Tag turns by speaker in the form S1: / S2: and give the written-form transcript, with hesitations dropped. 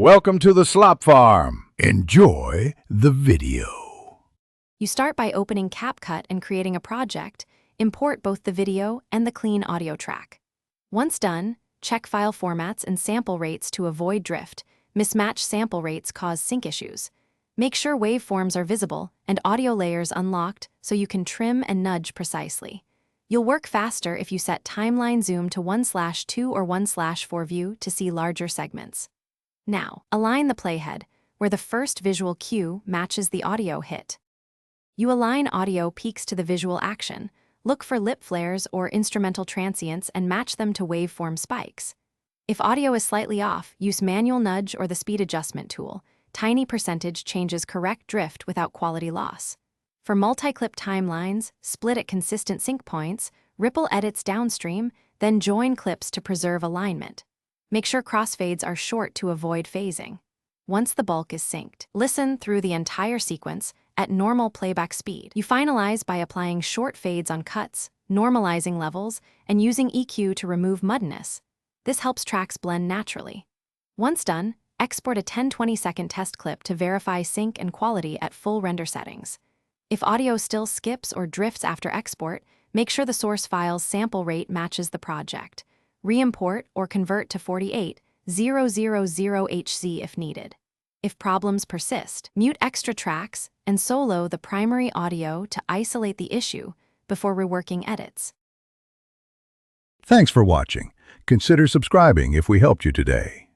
S1: Welcome to the Slop Farm. Enjoy the video.
S2: You start by opening Capcut and creating a project. Import both the video and the clean audio track. Once done, check file formats and sample rates to avoid drift. Mismatched sample rates cause sync issues. Make sure waveforms are visible and audio layers unlocked so you can trim and nudge precisely. You'll work faster if you set timeline zoom to 1/2 or 1/4 view to see larger segments. Now, align the playhead, where the first visual cue matches the audio hit. You align audio peaks to the visual action, look for lip flares or instrumental transients and match them to waveform spikes. If audio is slightly off, use manual nudge or the speed adjustment tool. Tiny percentage changes correct drift without quality loss. For multi-clip timelines, split at consistent sync points, ripple edits downstream, then join clips to preserve alignment. Make sure crossfades are short to avoid phasing. Once the bulk is synced, listen through the entire sequence at normal playback speed. You finalize by applying short fades on cuts, normalizing levels, and using EQ to remove muddiness. This helps tracks blend naturally. Once done, export a 10-20-second test clip to verify sync and quality at full render settings. If audio still skips or drifts after export, make sure the source file's sample rate matches the project. Re-import or convert to 48,000 if needed. If problems persist, mute extra tracks and solo the primary audio to isolate the issue before reworking edits.
S1: Thanks for watching. Consider subscribing if we helped you today.